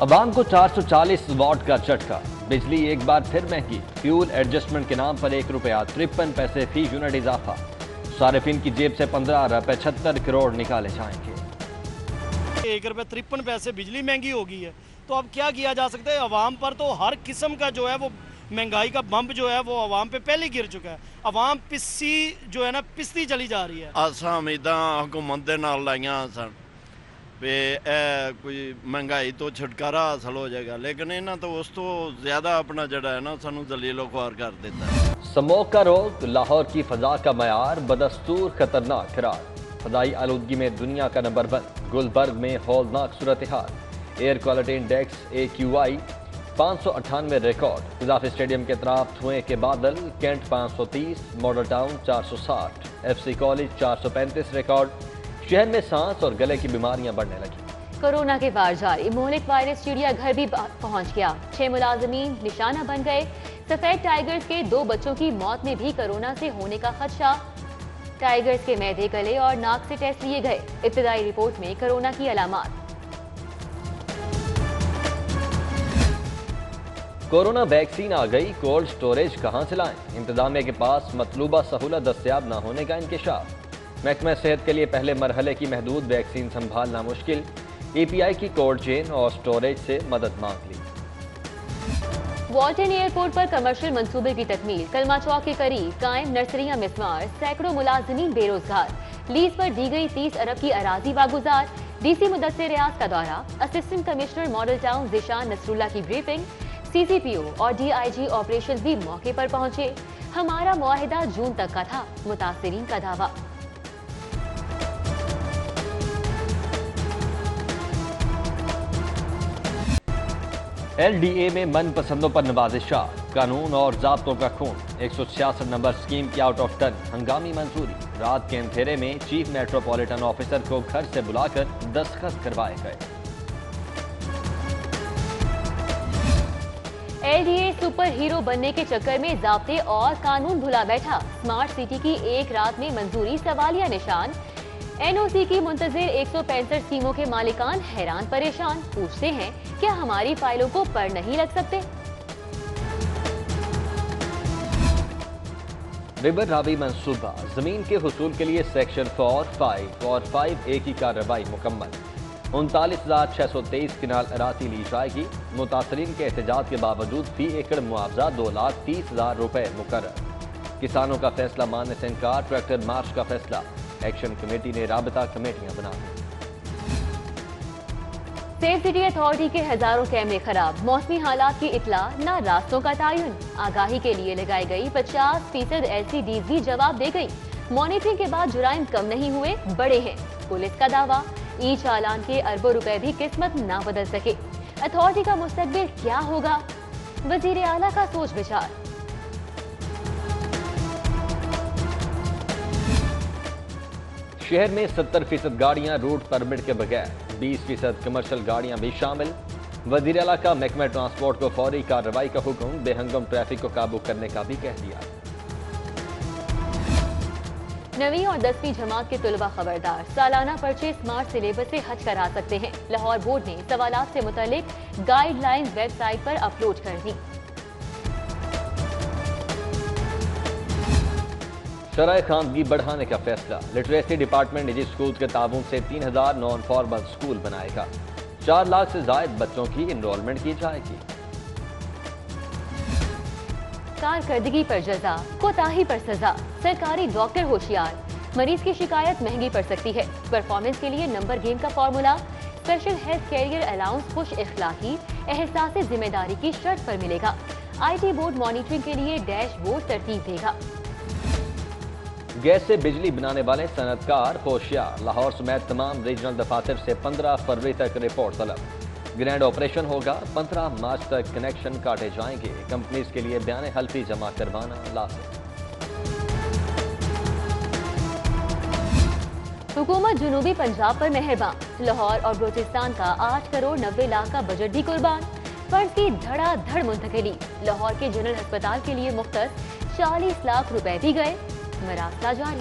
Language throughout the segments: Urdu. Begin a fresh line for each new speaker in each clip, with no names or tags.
عوام کو 440 واٹ کا جھٹکا، بجلی ایک بار پھر مہنگی، فیول ایڈجسٹمنٹ کے نام پر ₹1.53 فی یونٹ اضافہ، صارفین کی جیب سے ₹15.76 کروڑ نکالے جائیں گے۔
₹1.53 بجلی مہنگی ہو گئی ہے، تو اب کیا جا سکتا ہے؟ عوام پر تو ہر قسم کا جو ہے وہ مہنگائی کا بمب جو ہے وہ عوام پہ پہلے گر چکا ہے۔ عوام پستی چلی جا رہی ہے۔
آساں امیداں حکومت دے نال لائیاں سن کوئی مہنگائی تو چھٹکارا حاصل ہو جائے گا، لیکن انہاں تو اس تو زیادہ اپنا جڑا ہے نا سانو ذلیل و خوار کر دیتا ہے۔
سموگ کا روگ، لاہور کی فضا کا معیار بدستور خطرناک قرار، فضائی آلودگی میں دنیا کا نمبر 1، گلبرگ میں ہولناک صورتحال، air quality index AQI 598 record, Gaddafi stadium کے اطراف دھوئیں کے بادل، Cantt 530، Model Town 460، FC college 435 record, شہر میں سانس اور گلے کی بیماریاں بڑھنے لگی۔
کورونا کے وار جاری، مہلک وائرس چڑیا گھر بھی پہنچ گیا، 6 ملازمین نشانہ بن گئے، سفید ٹائیگرز کے 2 بچوں کی موت میں بھی کورونا سے ہونے کا خدشہ، ٹائیگرز کے معدے، گلے اور ناک سے ٹیسٹ لیے گئے، ابتدائی رپورٹ میں کورونا کی علامات۔
کورونا ویکسین آ گئی، کولڈ سٹوریج کہاں سے لائیں؟ انتظامیہ کے پاس مطلوبہ سہولت دستیاب نہ ہونے کا انکشاف، محکمہ صحت کے لیے پہلے مرحلے کی محدود ویکسین سنبھالنا مشکل، EPI کی کولڈ چین اور سٹوریج سے مدد مانگ لی۔
والٹن ایئرپورٹ پر کمرشل منصوبے کی تکمیل، کلمہ چوک کے قریب قائم نرسریاں مسمار، سینکڑوں ملازمین بے روزگار، لیز پر دی گئی 30 ارب کی اراضی واگزار، DC مدثر ریاض کا دورہ، assistant commissioner Model Town Zeeshan Nasrullah کی بریفنگ، CCPO اور DIG آپریشن بھی موقع پر پہنچے، ہمارا معاہدہ جون تک کا تھا، متاثرین کا دعویٰ۔
LDA میں من پسندوں پر نوازشات، قانون اور ضابطوں کا خون، 166 نمبر سکیم کی آؤٹ آف ٹرن ہنگامی منظوری، رات کے اندھیرے میں چیف میٹروپولیٹن آفیسر کو گھر سے بلا کر دستخط کروائے گئے۔
LDA سپر ہیرو بننے کے چکر میں ضابطے اور قانون بھلا بیٹھا، سمارٹ سٹی کی ایک رات میں منظوری سوالیہ نشان، NOC کی منتظر 165 اسکیموں کے مالکان حیران پریشان، پوچھتے ہیں کیا ہماری فائلوں کو پر نہیں لگ سکتے؟
ریور راوی منصوبہ، زمین کے حصول کے لیے سیکشن 4، 5 اور 5A کی کارروائی مکمل، 39,623 کنال اراضی لی جائے گی، متاثرین کے احتجاج کے باوجود فی ایکڑ معاوضہ 2,30,000 روپے مقرر، کسانوں کا فیصلہ ماننے سے انکار، ٹریکٹر مارچ کا فیصلہ، ایکشن کمیٹی نے رابطہ کمیٹیاں بنا دی۔
سیف سٹی اتھارٹی کے ہزاروں کیمرے خراب، موسمی حالات کی اطلاع نہ، راستوں کا تعین، آگاہی کے لیے لگائی گئی 50% LCDs بھی جواب دے گئی، مانیٹرنگ کے بعد جرائم کم نہیں ہوئے، بڑے ہیں، پولیس کا دعویٰ، ای چالان کے اربوں روپے بھی قسمت نہ بدل سکے، اتھارٹی کا مستقبل کیا ہوگا؟ وزیر اعلیٰ کا سوچ بچار۔
شہر میں 70% گاڑیاں روٹ پرمٹ کے بغیر، 20% کمرشل گاڑیاں بھی شامل، وزیر اعلیٰ کا محکمہ ٹرانسپورٹ کو فوری کارروائی کا حکم، بے ہنگم ٹریفک کو قابو کرنے کا بھی کہہ دیا۔
9ویں اور 10ویں جماعت کے طلبہ خبردار، سالانہ پرچے سمارٹ سلیبس سے ہٹ کرا سکتے ہیں، لاہور بورڈ نے سوالات سے متعلق گائیڈ لائنز ویب سائٹ پر اپلوڈ کر دی۔
شرح خواندگی بڑھانے کا فیصلہ، لٹریسی ڈپارٹمنٹ نجی سکول کے تعاون سے 3000 نان فارمل سکول بنائے گا، 4 لاکھ سے زائد بچوں کی انرولمنٹ کی جائے گی۔
کارکردگی پر جزا، کوتاہی پر سزا، سرکاری ڈاکٹر ہوشیار، مریض کی شکایت مہنگی پڑ سکتی ہے، پرفارمنس کے لیے نمبر گیم کا formula, special health career allowance خوش اخلاقی، احساس ذمہ داری کی شرط پر ملے گا، IT بورڈ مانیٹرنگ کے لیے ڈیش بورڈ ترتیب دے گا۔
گیس سے بجلی بنانے والے صنعت کار ہوشیار، لاہور سمیت تمام ریجنل دفاتر سے 15 فروری تک رپورٹ طلب، گرینڈ آپریشن ہوگا، 15 مارچ تک کنیکشن کاٹے جائیں گے، کمپنیز کے لیے بیان حلفی جمع کروانا لازم۔
حکومت جنوبی پنجاب پر مہربان، لاہور اور بلوچستان کا 8 کروڑ 90 لاکھ کا بجٹ بھی قربان، فنڈز کی دھڑا دھڑ منتقلی، لاہور کے جنرل ہسپتال کے لیے مختص 40 لاکھ روپے بھی گئے، مراسلہ جاری۔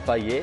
FIA,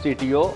CTO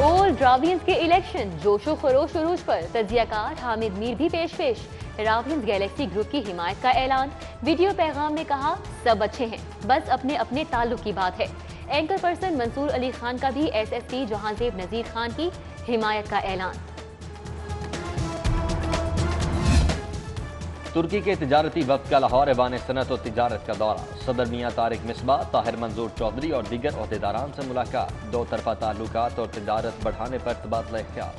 اولڈ راوینز کے الیکشن جوش و خروش عروج پر تجزیہ کار حامد میر بھی پیش راوینز گیلیکسی گروپ کی حمایت کا اعلان، ویڈیو پیغام میں کہا سب اچھے ہیں، بس اپنے اپنے تعلق کی بات ہے۔ اینکر پرسن منصور علی خان کا بھی S S P Jahanzeb Nazir Khan کی حمایت کا اعلان۔
ترکی کے تجارتی وفد کا لاہور ایوان صنعت و تجارت کا دورہ، صدر میاں طارق مصباح، طاہر منظور چودھری اور دیگر عہدیداران سے ملاقات، دو طرفہ تعلقات اور تجارت بڑھانے پر تبادلہ خیال۔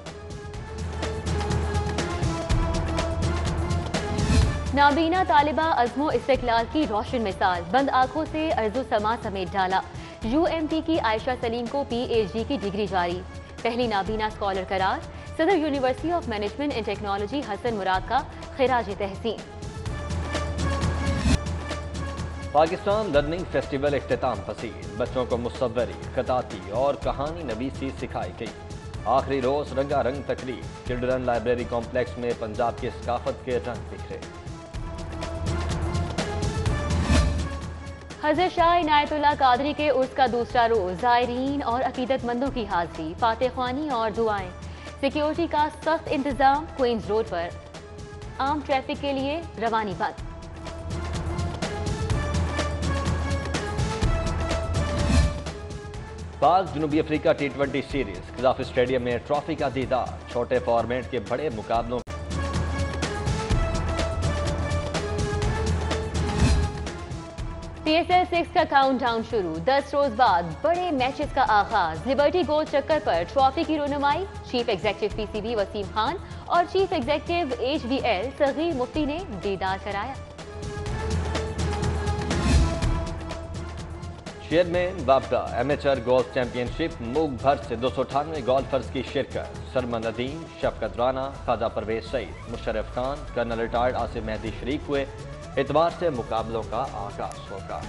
نابینا طالبہ عزم و استقلال کی روشن مثال، بند آنکھوں سے ارض و سما سمیٹ ڈالا، یو ایم ٹی کی عائشہ سلیم کو پی ایچ ڈی کی ڈگری جاری، پہلی نابینا اسکالر قرار، صدر university of management and technology Hassan Murad کا خراج تحسین۔
پاکستان لرننگ فیسٹیول اختتام پذیر، بچوں کو مصوری، خطاطی اور کہانی نویسی سکھائی گئی، آخری روز رنگا رنگ تقریب، چلڈرن لائبریری کمپلیکس میں پنجاب کی ثقافت کے رنگ بکھرے۔
حضرت شاہ عنایت اللہ قادری کے عرس کا دوسرا روز، زائرین اور عقیدت مندوں کی حاضری، فاتح خوانی اور دعائیں، سیکیورٹی کا سخت انتظام، کوئنز روڈ پر عام ٹریفک کے لیے روانی بند۔
پاک جنوبی افریقہ T20 سیریز، قذافی اسٹیڈیم میں ٹرافی کا دیدار، چھوٹے فارمیٹ کے بڑے مقابلوں
پی ایس ایل 6 کا کاؤنٹ ڈاؤن شروع، 10 روز بعد بڑے میچز کا آغاز، لبرٹی گول چکر پر ٹرافی کی رونمائی، chief executive P C B Wasim Khan اور chief executive H D L Saghir Mufti نے دیدار کرایا۔
چیئرمین وابڈا ایمیچر گولف چیمپئن شپ، ملک بھر سے 298 گولفرز کی شرکت، سرمن ندیم، شفقت رانا، خواجہ پرویز سعید، مشرف خان، کرنل ریٹائرڈ آصف مہدی شریک ہوئے، اتوار سے مقابلوں کا آغاز ہوگا۔